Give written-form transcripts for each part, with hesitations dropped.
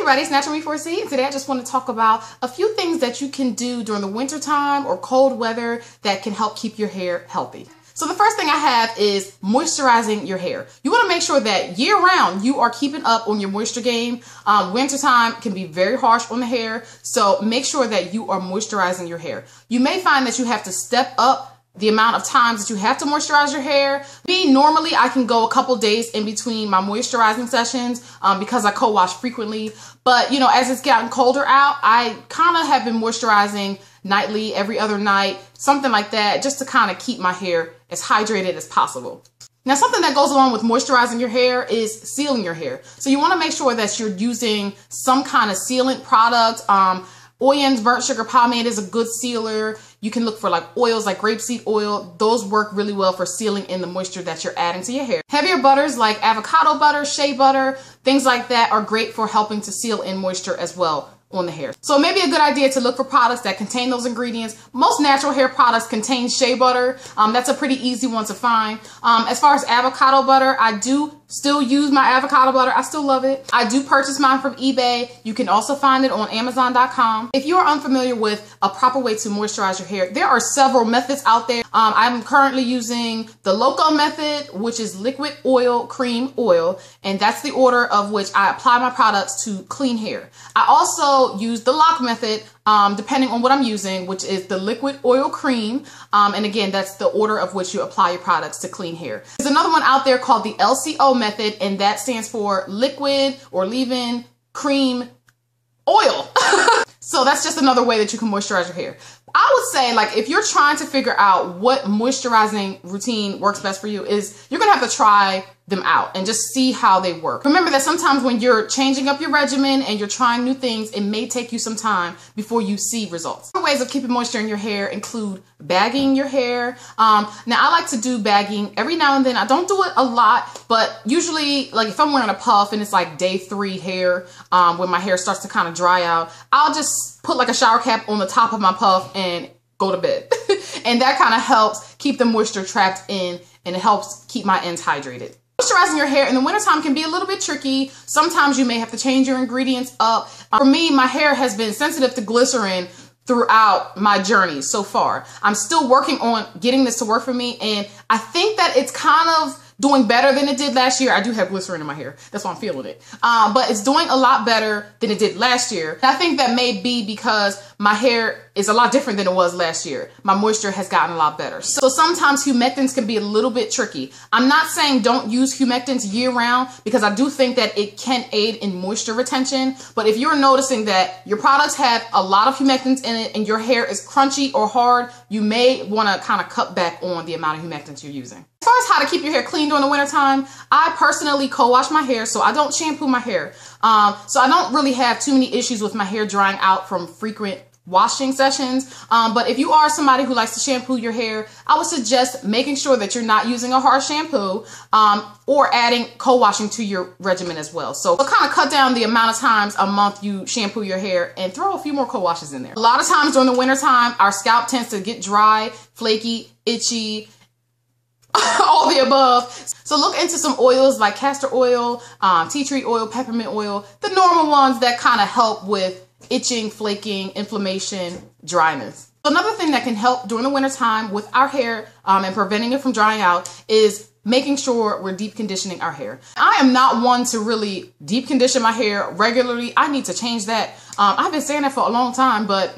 everybody, it's Natural Me 4C, and today I just want to talk about a few things that you can do during the winter time or cold weather that can help keep your hair healthy. So the first thing I have is moisturizing your hair. You want to make sure that year round you are keeping up on your moisture game. Wintertime can be very harsh on the hair, so make sure that you are moisturizing your hair. You may find that you have to step up the amount of times that you have to moisturize your hair. Normally I can go a couple days in between my moisturizing sessions because I co-wash frequently. But you know, as it's gotten colder out, I kind of have been moisturizing nightly, every other night, something like that, just to kind of keep my hair as hydrated as possible. Now, something that goes along with moisturizing your hair is sealing your hair. So you want to make sure that you're using some kind of sealant product. Oyen's burnt sugar pomade is a good sealer. You can look for like oils like grapeseed oil. Those work really well for sealing in the moisture that you're adding to your hair. Heavier butters like avocado butter, shea butter, things like that are great for helping to seal in moisture as well on the hair. So it may be a good idea to look for products that contain those ingredients. Most natural hair products contain shea butter. That's a pretty easy one to find. As far as avocado butter, I do still use my avocado butter. I still love it. I do purchase mine from eBay. You can also find it on Amazon.com. If you are unfamiliar with a proper way to moisturize your hair, there are several methods out there. I'm currently using the Loco method, which is liquid oil, cream, oil, and that's the order of which I apply my products to clean hair. I also use the lock method, depending on what I'm using, which is the liquid oil cream. And again, that's the order of which you apply your products to clean hair. There's another one out there called the LCO method, and that stands for liquid or leave-in cream oil. So that's just another way that you can moisturize your hair. I would say, like, if you're trying to figure out what moisturizing routine works best for you, is you're gonna have to try them out and just see how they work. Remember that sometimes when you're changing up your regimen and you're trying new things, it may take you some time before you see results. Other ways of keeping moisture in your hair include bagging your hair. Now I like to do bagging every now and then. I don't do it a lot, but usually, like if I'm wearing a puff and it's like day 3 hair, when my hair starts to kind of dry out, I'll just put like a shower cap on the top of my puff and go to bed. And that kind of helps keep the moisture trapped in, and it helps keep my ends hydrated. Moisturizing your hair in the wintertime can be a little bit tricky. Sometimes you may have to change your ingredients up. For me, my hair has been sensitive to glycerin throughout my journey so far. I'm still working on getting this to work for me, and I think that it's kind of doing better than it did last year. I do have glycerin in my hair. That's why I'm feeling it. But it's doing a lot better than it did last year. I think that may be because my hair is a lot different than it was last year. My moisture has gotten a lot better. So sometimes humectants can be a little bit tricky. I'm not saying don't use humectants year round, because I do think that it can aid in moisture retention. But if you're noticing that your products have a lot of humectants in it and your hair is crunchy or hard, you may want to kind of cut back on the amount of humectants you're using. As far as how to keep your hair clean during the wintertime, I personally co-wash my hair, so I don't shampoo my hair. So I don't really have too many issues with my hair drying out from frequent washing sessions. But if you are somebody who likes to shampoo your hair, I would suggest making sure that you're not using a harsh shampoo, or adding co-washing to your regimen as well. So kind of cut down the amount of times a month you shampoo your hair and throw a few more co-washes in there. A lot of times during the wintertime, our scalp tends to get dry, flaky, itchy, all the above. So look into some oils like castor oil, tea tree oil, peppermint oil, the normal ones that kind of help with itching, flaking, inflammation, dryness. Another thing that can help during the wintertime with our hair and preventing it from drying out is making sure we're deep conditioning our hair. I am not one to really deep condition my hair regularly. I need to change that. I've been saying that for a long time, but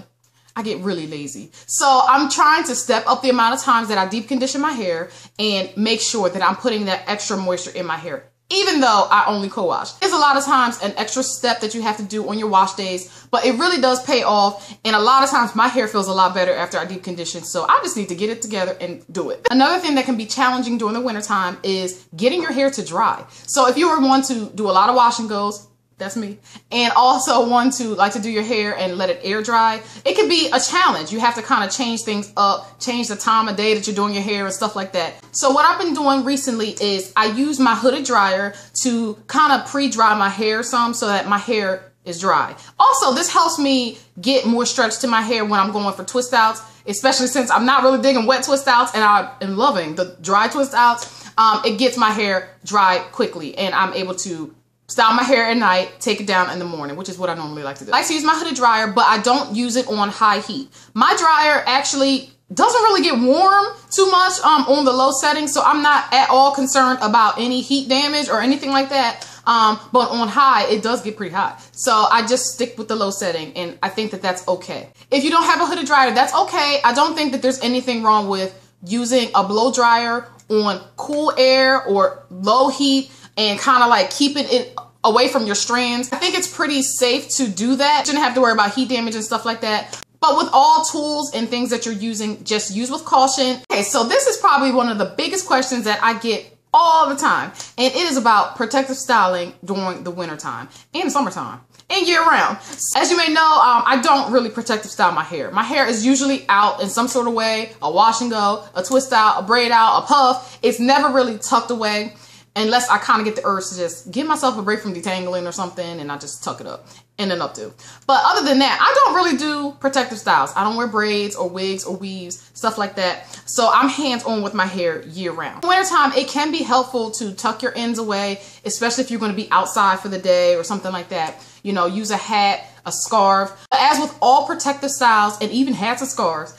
I get really lazy. So I'm trying to step up the amount of times that I deep condition my hair and make sure that I'm putting that extra moisture in my hair, even though I only co-wash. There's a lot of times an extra step that you have to do on your wash days, but it really does pay off. And a lot of times my hair feels a lot better after I deep condition. So I just need to get it together and do it. Another thing that can be challenging during the wintertime is getting your hair to dry. So if you were one to do a lot of wash and goes, that's me, and also one to like to do your hair and let it air dry, it can be a challenge. You have to kind of change things up, change the time of day that you're doing your hair and stuff like that. So what I've been doing recently is I use my hooded dryer to kind of pre-dry my hair some so that my hair is dry. Also, this helps me get more stretch to my hair when I'm going for twist outs, especially since I'm not really digging wet twist outs and I am loving the dry twist outs. It gets my hair dry quickly and I'm able to style my hair at night, take it down in the morning, which is what I normally like to do. I like to use my hooded dryer, but I don't use it on high heat. My dryer actually doesn't really get warm too much on the low setting, so I'm not at all concerned about any heat damage or anything like that. But on high, it does get pretty hot. So I just stick with the low setting, and I think that that's okay. If you don't have a hooded dryer, that's okay. I don't think that there's anything wrong with using a blow dryer on cool air or low heat and kind of like keeping it away from your strands. I think it's pretty safe to do that. You shouldn't have to worry about heat damage and stuff like that. But with all tools and things that you're using, just use with caution. Okay, so this is probably one of the biggest questions that I get all the time. And it is about protective styling during the winter time and summertime and year round. As you may know, I don't really protective style my hair. My hair is usually out in some sort of way, a wash and go, a twist out, a braid out, a puff. It's never really tucked away unless I kind of get the urge to just give myself a break from detangling or something, and I just tuck it up and then updo. But other than that, I don't really do protective styles. I don't wear braids or wigs or weaves, stuff like that. So I'm hands-on with my hair year round. In wintertime, it can be helpful to tuck your ends away, especially if you're going to be outside for the day or something like that. You know, use a hat, a scarf. As with all protective styles, and even hats and scarves,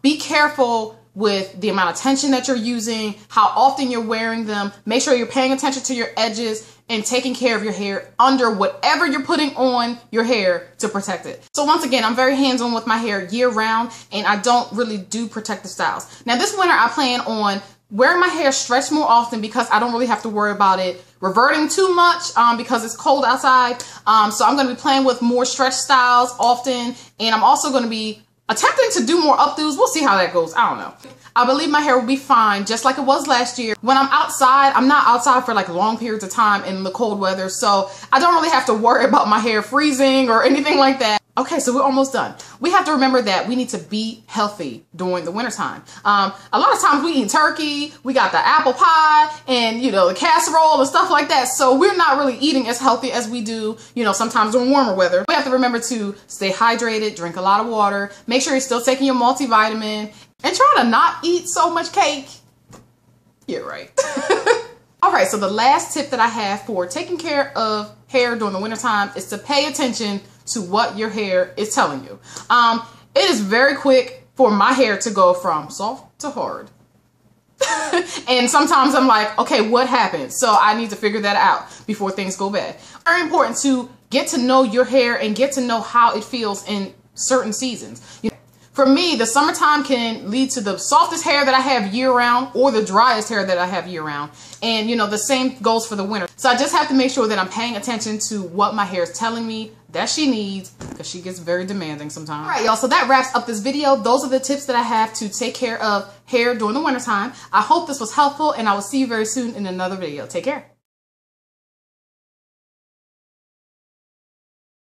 be careful with the amount of tension that you're using, how often you're wearing them. Make sure you're paying attention to your edges and taking care of your hair under whatever you're putting on your hair to protect it. So once again, I'm very hands-on with my hair year round, and I don't really do protective styles. Now this winter, I plan on wearing my hair stretched more often because I don't really have to worry about it reverting too much because it's cold outside. So I'm going to be playing with more stretch styles often, and I'm also going to be attempting to do more updos. We'll see how that goes. I don't know. I believe my hair will be fine, just like it was last year. When I'm outside, I'm not outside for like long periods of time in the cold weather, so I don't really have to worry about my hair freezing or anything like that. Okay, so we're almost done. We have to remember that we need to be healthy during the wintertime. A lot of times we eat turkey, we got the apple pie, and you know, the casserole and stuff like that. So we're not really eating as healthy as we do, you know, sometimes during warmer weather. We have to remember to stay hydrated, drink a lot of water, make sure you're still taking your multivitamin, and try to not eat so much cake. You're right. All right, so the last tip that I have for taking care of hair during the wintertime is to pay attention to what your hair is telling you. It is very quick for my hair to go from soft to hard. And sometimes I'm like, okay, what happened? So I need to figure that out before things go bad. Very important to get to know your hair and get to know how it feels in certain seasons. For me, the summertime can lead to the softest hair that I have year round or the driest hair that I have year round. And you know, the same goes for the winter. So I just have to make sure that I'm paying attention to what my hair is telling me that she needs, because she gets very demanding sometimes. All right, y'all, so that wraps up this video. Those are the tips that I have to take care of hair during the wintertime. I hope this was helpful, and I will see you very soon in another video. Take care.